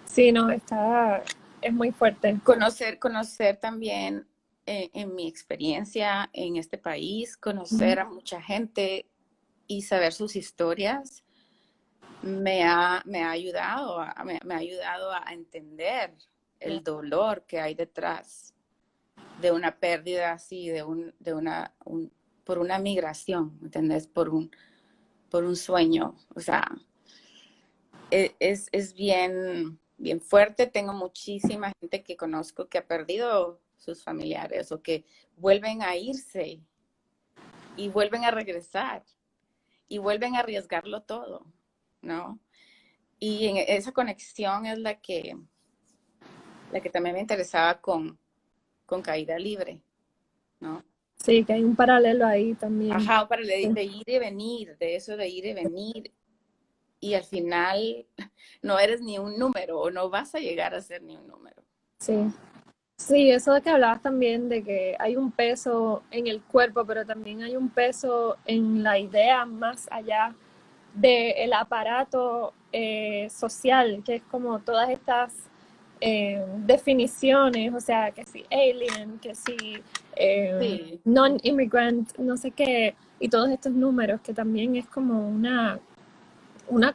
S1: sí, no, es muy fuerte.
S2: Conocer también en mi experiencia en este país, conocer a mucha gente y saber sus historias me ha ayudado me ha ayudado a entender el dolor que hay detrás de una pérdida así, por una migración, ¿me ¿entendés? Por un sueño. O sea, es bien fuerte. Tengo muchísima gente que conozco que ha perdido sus familiares o que vuelven a irse y vuelven a regresar y vuelven a arriesgarlo todo, ¿no? Y en esa conexión es la que también me interesaba con Caída Libre, ¿no?
S1: Sí, que hay un paralelo ahí también.
S2: Ajá, para de ir y venir, de eso de ir y venir, y al final no eres ni un número o no vas a llegar a ser ni un número.
S1: Sí. Sí, eso de que hablabas también de que hay un peso en el cuerpo, pero también hay un peso en la idea más allá del aparato social, que es como todas estas definiciones, o sea, que si alien, que si
S2: Sí,
S1: non-immigrant, no sé qué, y todos estos números, que también es como una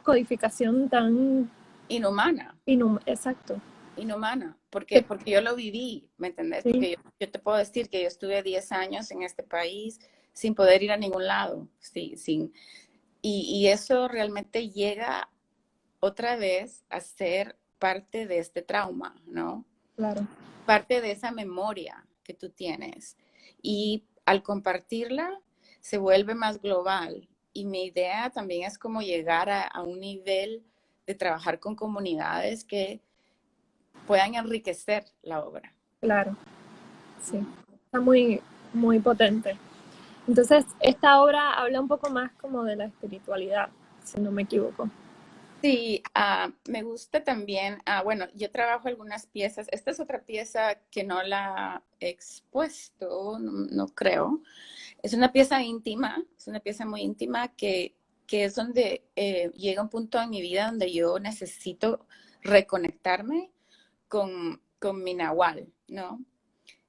S1: codificación tan
S2: inhumana,
S1: exacto.
S2: inhumana,
S1: Que,
S2: porque yo lo viví, ¿me entendés?
S1: sí,
S2: Porque yo te puedo decir que yo estuve 10 años en este país sin poder ir a ningún lado, sí, y eso realmente llega otra vez a ser parte de este trauma, ¿no?
S1: claro.
S2: Parte de esa memoria que tú tienes. Y al compartirla, se vuelve más global. Y mi idea también es como llegar a un nivel de trabajar con comunidades que puedan enriquecer la obra.
S1: Claro, sí. Está muy, muy potente. Entonces, esta obra habla un poco más como de la espiritualidad, si no me equivoco.
S2: Sí, me gusta también, bueno, yo trabajo algunas piezas. Esta es otra pieza que no la he expuesto, no, no creo. Es una pieza íntima, es una pieza muy íntima que es donde llega un punto en mi vida donde yo necesito reconectarme con mi nahual, ¿no?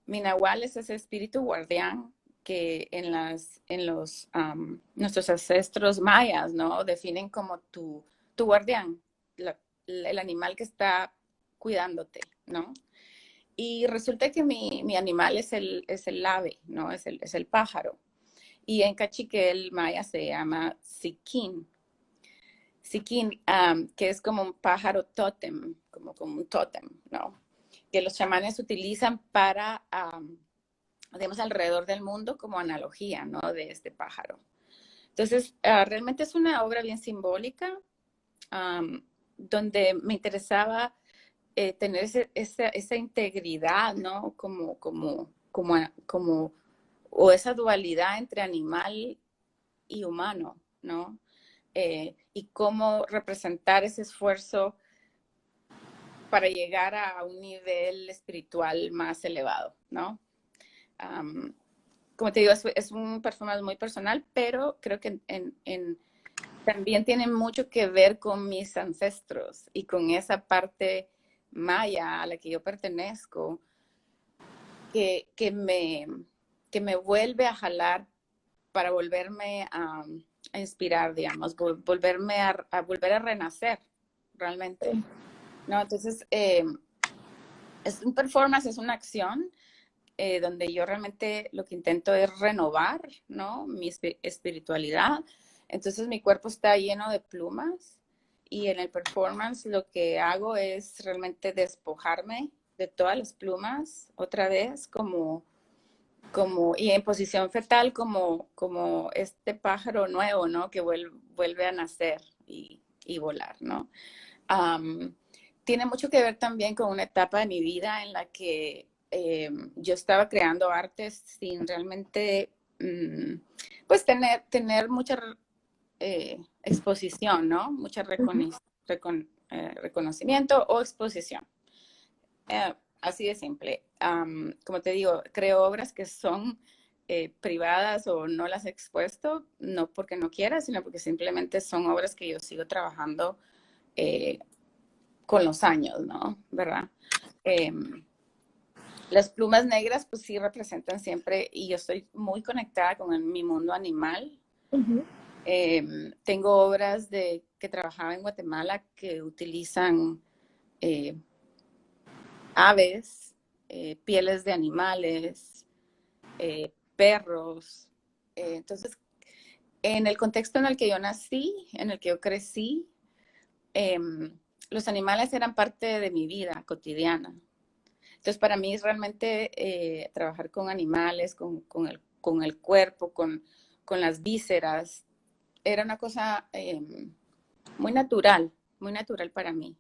S2: Mi nahual es ese espíritu guardián que nuestros ancestros mayas, ¿no? Definen como tu guardián, el animal que está cuidándote, ¿no? Y resulta que mi animal es el ave, ¿no? Es el pájaro. Y en cachiquel maya se llama siquín. Siquín, que es como un pájaro tótem, como un tótem, ¿no? Que los chamanes utilizan para, digamos, alrededor del mundo como analogía, ¿no? De este pájaro. Entonces, realmente es una obra bien simbólica, donde me interesaba tener esa integridad, ¿no? O esa dualidad entre animal y humano, ¿no? Y cómo representar ese esfuerzo para llegar a un nivel espiritual más elevado, ¿no? Um, Como te digo, es un performance muy personal, pero creo que también tiene mucho que ver con mis ancestros y con esa parte maya a la que yo pertenezco, que, que, me, que me vuelve a jalar para volverme a inspirar, digamos, volverme a volver a renacer realmente, ¿no? Entonces, es un performance, es una acción donde yo realmente lo que intento es renovar, ¿no? Mi espiritualidad. Entonces mi cuerpo está lleno de plumas y en el performance lo que hago es realmente despojarme de todas las plumas otra vez, y en posición fetal como este pájaro nuevo, ¿no? Que vuelve a nacer y volar, ¿no? Um, Tiene mucho que ver también con una etapa de mi vida en la que yo estaba creando artes sin realmente, pues, tener mucha exposición, ¿no? Mucha reconocimiento o exposición. Así de simple. Como te digo, creo obras que son privadas o no las he expuesto, no porque no quiera, sino porque simplemente son obras que yo sigo trabajando eh, con los años, ¿no? ¿Verdad? Las plumas negras, pues sí representan siempre, y yo estoy muy conectada con mi mundo animal.
S1: Uh-huh.
S2: Tengo obras que trabajaba en Guatemala que utilizan aves, pieles de animales, perros. Entonces, en el contexto en el que yo nací, en el que yo crecí, los animales eran parte de mi vida cotidiana. Entonces, para mí es realmente trabajar con animales, con el cuerpo, con las vísceras, era una cosa muy natural para mí.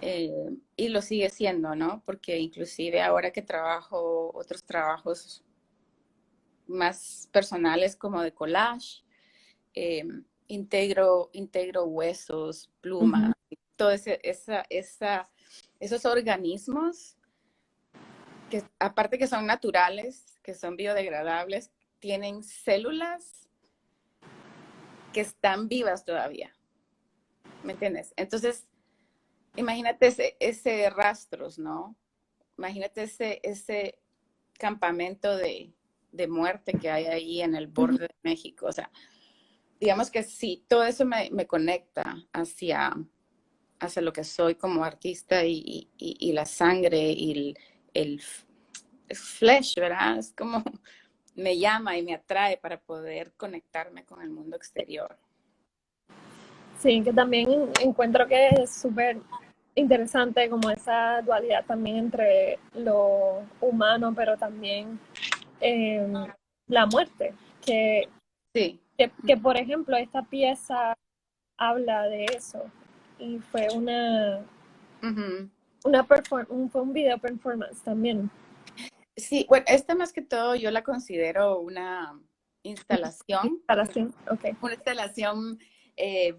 S2: Y lo sigue siendo, ¿no? Porque inclusive ahora que trabajo otros trabajos más personales como de collage, eh, integro huesos,
S1: Uh-huh.
S2: plumas, todo esos organismos que aparte que son naturales, que son biodegradables, tienen células que están vivas todavía. ¿Me entiendes? Entonces, imagínate ese rastros, ¿no? Imagínate ese campamento de muerte que hay ahí en el
S1: Uh-huh.
S2: borde de México. O sea, digamos que sí, todo eso me conecta hacia lo que soy como artista y la sangre y el flesh, ¿verdad? Es como me llama y me atrae para poder conectarme con el mundo exterior.
S1: Sí, que también encuentro que es súper interesante como esa dualidad también entre lo humano, pero también eh, la muerte, que
S2: Sí.
S1: Que, por ejemplo, esta pieza habla de eso y fue
S2: Ujú.
S1: fue un video performance también.
S2: Sí, bueno, esta más que todo yo la considero instalación,
S1: Instalación, ok.
S2: una instalación eh,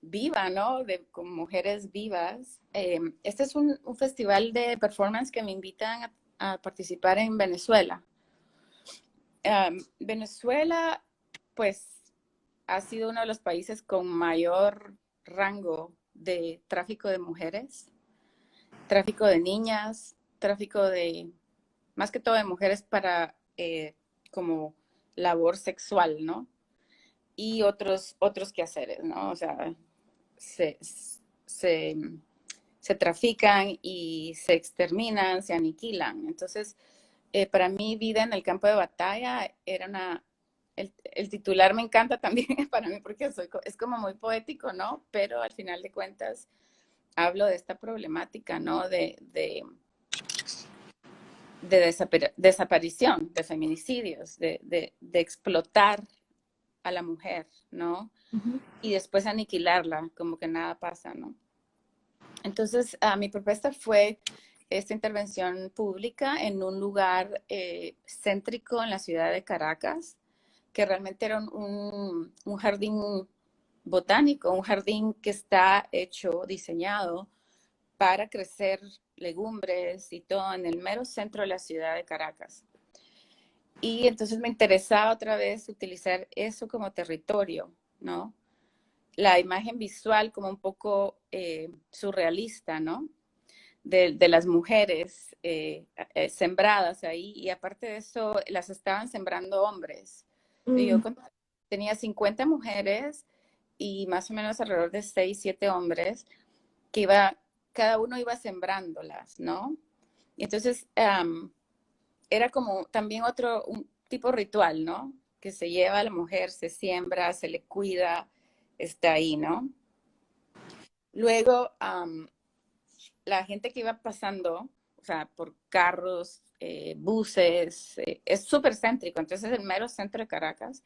S2: viva, ¿no? Con mujeres vivas. Este es un festival de performance que me invitan a participar en Venezuela. Venezuela, pues, ha sido uno de los países con mayor rango de tráfico de mujeres, tráfico de niñas, tráfico de, más que todo de mujeres para como labor sexual, ¿no? Y otros quehaceres, ¿no? O sea, se, se, se trafican y se exterminan, se aniquilan. Entonces, para mí, vida en el campo de batalla era el titular me encanta también para mí porque es como muy poético, ¿no? Pero al final de cuentas hablo de esta problemática, ¿no? De desaparición, de feminicidios, de explotar a la mujer, ¿no?
S1: Uh-huh.
S2: Y después aniquilarla, como que nada pasa, ¿no? Entonces, mi propuesta fue esta intervención pública en un lugar céntrico en la ciudad de Caracas, que realmente era un jardín botánico, un jardín que está hecho, diseñado para crecer legumbres y todo en el mero centro de la ciudad de Caracas. Y entonces me interesaba otra vez utilizar eso como territorio, ¿no? La imagen visual como un poco surrealista, ¿no? De las mujeres sembradas ahí, y aparte de eso, las estaban sembrando hombres. Y yo tenía 50 mujeres y más o menos alrededor de 6, 7 hombres que cada uno iba sembrándolas, ¿no? Y entonces era como también un tipo ritual, ¿no? Que se lleva a la mujer, se siembra, se le cuida, está ahí, ¿no? Luego, la gente que iba pasando, o sea, por carros, buses, es súper céntrico, entonces el mero centro de Caracas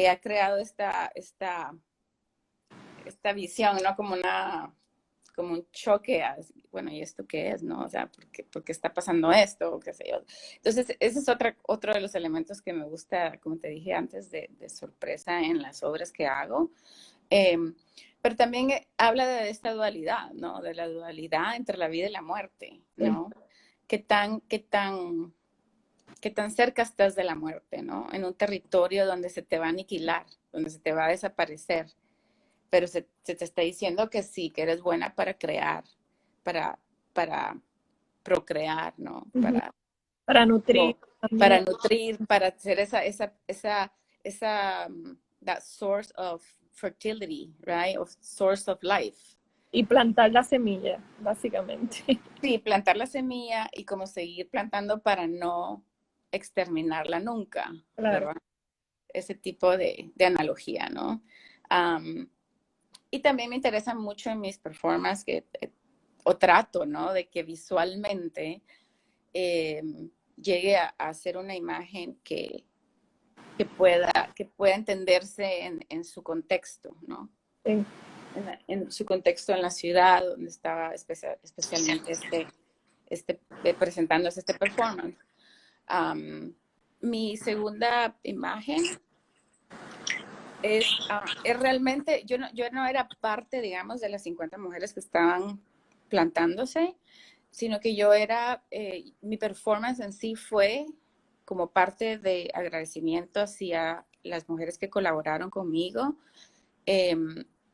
S2: ha creado esta visión, ¿no? Como un choque, bueno, ¿y esto qué es, no? O sea, ¿por qué está pasando esto? O qué sé yo. Entonces, ese es otro de los elementos que me gusta, como te dije antes, de sorpresa en las obras que hago. Eh, pero también habla de esta dualidad, ¿no? De la dualidad entre la vida y la muerte, ¿no? ¿Qué tan, qué tan, qué tan cerca estás de la muerte, ¿no? En un territorio donde se te va a aniquilar, donde se te va a desaparecer, pero se te está diciendo que sí, que eres buena para crear, para, para procrear, ¿no?
S1: Uh-huh. Para nutrir
S2: Para
S1: también.
S2: nutrir, para hacer that source of fertility, right? Of source of life.
S1: Y plantar la semilla, básicamente.
S2: Sí, plantar la semilla y como seguir plantando para no exterminarla nunca,
S1: Claro.
S2: ¿verdad? Ese tipo de analogía, ¿no? Um, y también me interesa mucho en mis performances o trato, ¿no? De que visualmente eh, llegue a hacer una imagen que pueda entenderse en su contexto, ¿no?
S1: Sí.
S2: En su contexto en la ciudad donde estaba especialmente presentándose este performance. Mi segunda imagen es realmente, yo no era parte, digamos, de las 50 mujeres que estaban plantándose, sino que mi performance en sí fue como parte de agradecimiento hacia las mujeres que colaboraron conmigo, eh,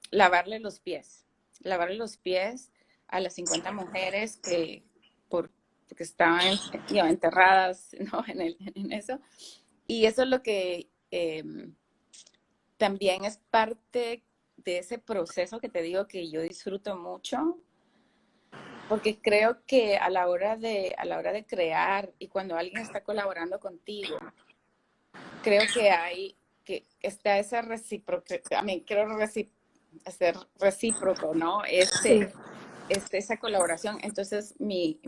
S2: lavarle los pies a las 50 mujeres porque estaban enterradas, ¿no? en eso. Y eso es lo que también es parte de ese proceso que te digo que yo disfruto mucho, porque creo que a la hora de crear y cuando alguien está colaborando contigo, creo que está esa recíproca, quiero hacer recíproco, ¿no?
S1: Sí.
S2: Esa colaboración. Entonces, mi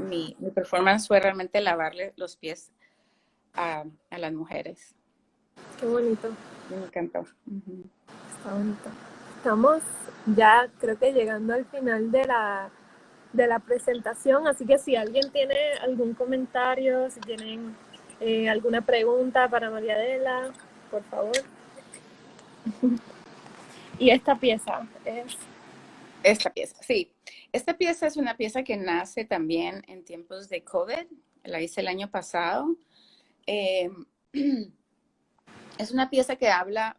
S2: performance fue realmente lavarle los pies a las mujeres.
S1: Qué bonito.
S2: Me encantó. Ujú.
S1: Está bonito. Estamos ya creo que llegando al final de la presentación, así que si alguien tiene algún comentario, si tienen alguna pregunta para María Adela, por favor. Y esta pieza es...
S2: Esta pieza, sí. Esta pieza es una pieza que nace también en tiempos de COVID. La hice el año pasado. Eh, es una pieza que habla,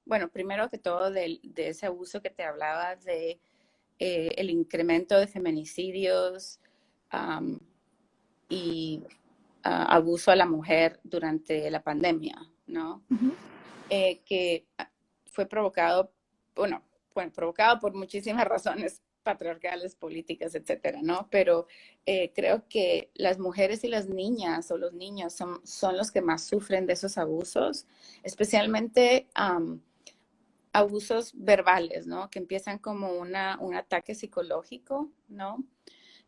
S2: bueno, primero que todo de ese abuso que te hablaba de el incremento de feminicidios um, y abuso a la mujer durante la pandemia, ¿no? Que fue provocado, bueno, provocado por muchísimas razones patriarcales, políticas, etcétera, ¿no? Pero creo que las mujeres y las niñas o los niños son los que más sufren de esos abusos, especialmente abusos verbales, ¿no? Que empiezan como un ataque psicológico, ¿no?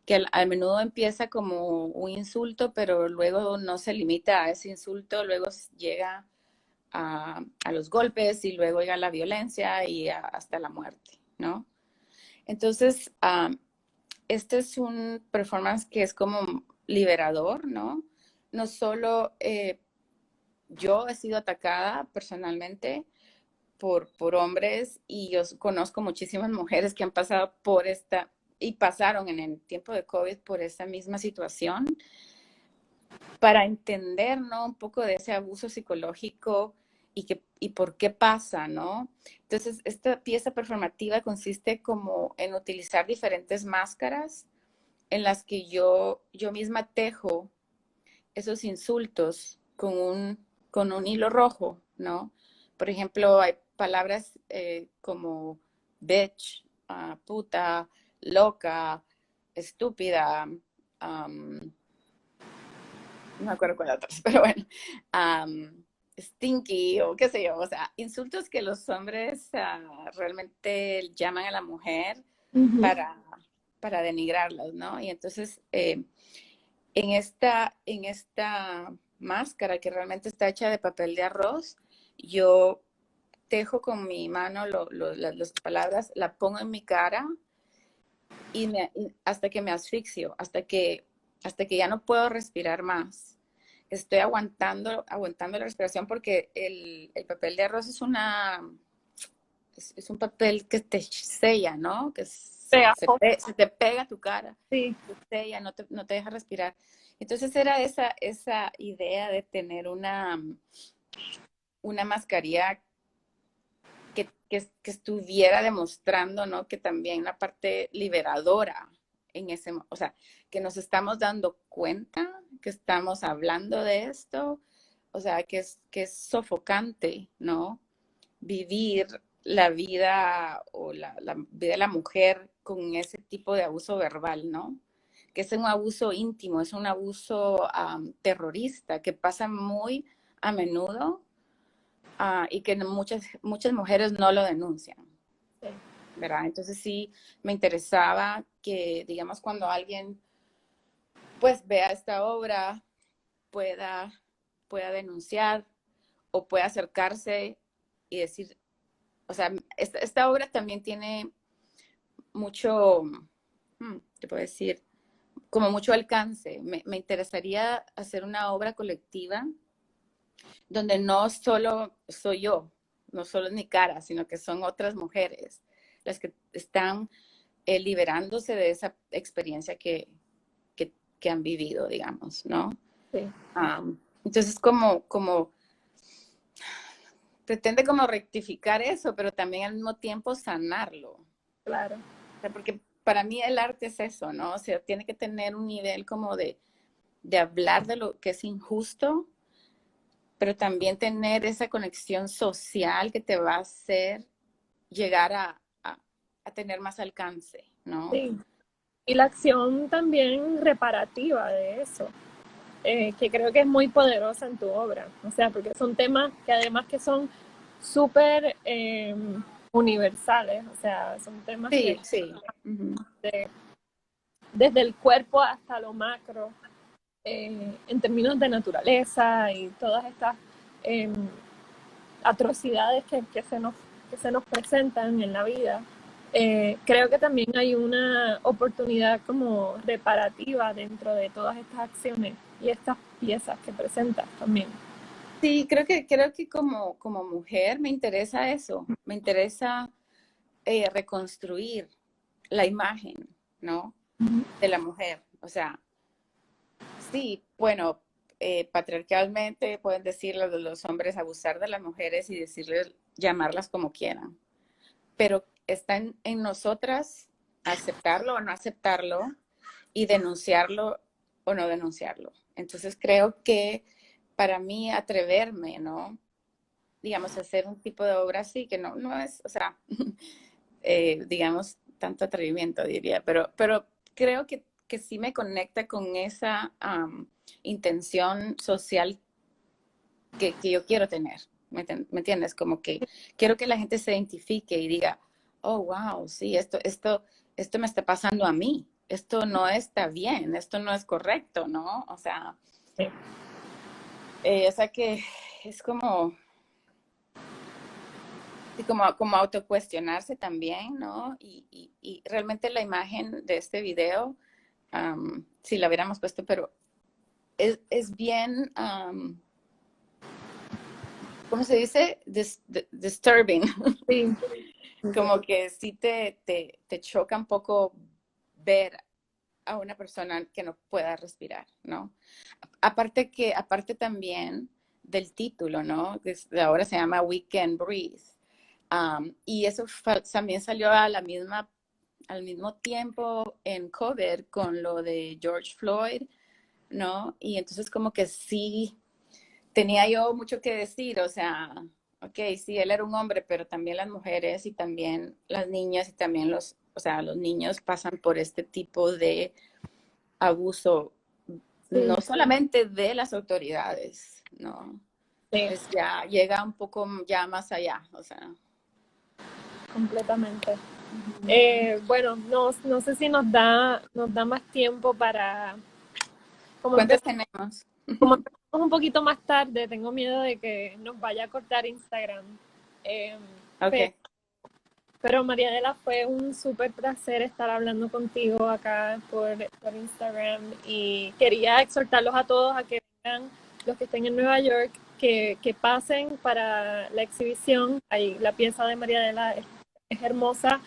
S2: Que a menudo empieza como un insulto, pero luego no se limita a ese insulto, luego llega a los golpes y luego llega la violencia y hasta la muerte, ¿no? Entonces, este es un performance que es como liberador, ¿no? No solo yo he sido atacada personalmente por hombres y yo conozco muchísimas mujeres que han pasado por esta y pasaron en el tiempo de COVID por esa misma situación para entender, ¿no? Un poco de ese abuso psicológico y por qué pasa, ¿no? Entonces, esta pieza performativa consiste como en utilizar diferentes máscaras en las que yo misma tejo esos insultos con un hilo rojo, ¿no? Por ejemplo, hay palabras como bitch, puta, loca, estúpida, no me acuerdo cuál otra, pero bueno, stinky o qué sé yo, o sea, insultos que los hombres realmente llaman a la mujer para, para denigrarlas, ¿no? Y entonces, en esta máscara que realmente está hecha de papel de arroz, yo tejo con mi mano las palabras, la pongo en mi cara y hasta que me asfixio, hasta que ya no puedo respirar más. Estoy aguantando la respiración porque el papel de arroz es un papel que te sella, ¿no? Que se te pega a tu cara,
S1: Sí.
S2: te sella, no te deja respirar. Entonces era esa idea de tener una mascarilla que estuviera demostrando, ¿no? Que también la parte liberadora en ese, o sea, que nos estamos dando cuenta, que estamos hablando de esto, o sea, que es sofocante, ¿no? Vivir la vida o la vida de la mujer con ese tipo de abuso verbal, ¿no? Que es un abuso íntimo, es un abuso terrorista que pasa muy a menudo y que muchas mujeres no lo denuncian,
S1: Sí.
S2: ¿verdad? Entonces sí me interesaba que, digamos, cuando alguien pues vea esta obra pueda, pueda denunciar o pueda acercarse y decir, o sea, esta obra también tiene mucho, te puedo decir, como mucho alcance. Me interesaría hacer una obra colectiva donde no solo soy yo, no solo es mi cara, sino que son otras mujeres las que están liberándose de esa experiencia que han vivido, digamos, ¿no?
S1: Sí.
S2: Entonces, como pretende como rectificar eso, pero también al mismo tiempo sanarlo.
S1: Claro.
S2: O sea, porque para mí el arte es eso, ¿no? O sea, tiene que tener un nivel como de hablar de lo que es injusto, pero también tener esa conexión social que te va a hacer llegar a tener más alcance, ¿no?
S1: Sí. Y la acción también reparativa de eso, que creo que es muy poderosa en tu obra. O sea, porque son temas que además que son súper universales, o sea, son temas que
S2: Sí, sí. Uh-huh.
S1: desde el cuerpo hasta lo macro, en términos de naturaleza y todas estas atrocidades que se nos presentan en la vida, creo que también hay una oportunidad como reparativa dentro de todas estas acciones y estas piezas que presentas también.
S2: Sí, creo que como mujer me interesa eso, me interesa reconstruir la imagen, ¿no? De la mujer. O sea, sí, bueno, patriarcalmente pueden decirle a los hombres abusar de las mujeres y decirles, llamarlas como quieran, pero está en nosotras aceptarlo o no aceptarlo y denunciarlo o no denunciarlo. Entonces creo que para mí atreverme, ¿no? Digamos, hacer un tipo de obra así, que no es, o sea, digamos, tanto atrevimiento, diría, pero creo que sí me conecta con esa intención social que yo quiero tener. ¿Me entiendes? Como que quiero que la gente se identifique y diga, oh, wow, sí, esto me está pasando a mí. Esto no está bien, esto no es correcto, ¿no?
S1: Sí.
S2: O sea que es como, sí, como autocuestionarse también, ¿no? Y realmente la imagen de este video, si la hubiéramos puesto, pero es bien, ¿cómo se dice? Disturbing.
S1: Sí,
S2: Como que sí te choca un poco ver a una persona que no pueda respirar, ¿no? Aparte también del título, ¿no? Que ahora se llama We Can Breathe. Y eso también salió al mismo tiempo en COVID con lo de George Floyd, ¿no? Y entonces como que sí tenía yo mucho que decir, o sea, ok, sí, él era un hombre, pero también las mujeres y también las niñas y también o sea, los niños pasan por este tipo de abuso,
S1: sí,
S2: no solamente de las autoridades, ¿no?
S1: sí,
S2: Llega un poco ya más allá, o sea.
S1: completamente.
S2: Ujú.
S1: Bueno, no sé si nos da más tiempo para, como
S2: ¿Cuántos
S1: empezamos,
S2: tenemos?
S1: como empezamos un poquito más tarde, tengo miedo de que nos vaya a cortar Instagram. Eh, pe-
S2: Ok,
S1: pero Marianela, fue un súper placer estar hablando contigo acá por Instagram y quería exhortarlos a todos a que vengan, los que estén en Nueva York, que pasen para la exhibición. Ahí la pieza de Marianela es hermosa.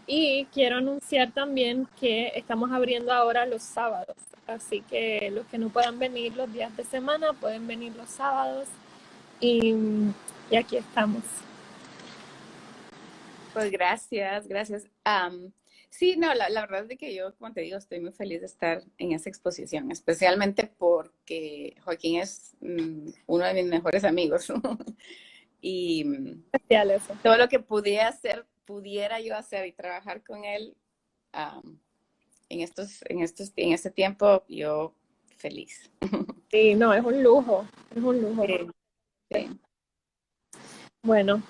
S1: Y quiero anunciar también que estamos abriendo ahora los sábados, así que los que no puedan venir los días de semana pueden venir los sábados y, y aquí estamos.
S2: pues gracias, gracias. Sí, no, la verdad es que yo, como te digo, estoy muy feliz de estar en esa exposición, especialmente porque Joaquín es uno de mis mejores amigos. Y
S1: Especial eso.
S2: todo lo que pudiera yo hacer y trabajar con él en este tiempo, yo feliz.
S1: Sí, no, es un lujo.
S2: Sí, sí.
S1: Bueno,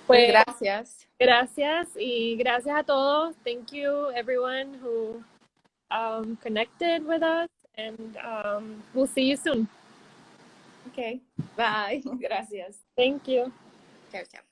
S2: Pues
S1: pues
S2: gracias.
S1: gracias y gracias a todos. Thank you everyone who connected with us and we'll see you soon.
S2: Ok, bye. Gracias.
S1: Thank you.
S2: Chao, chao.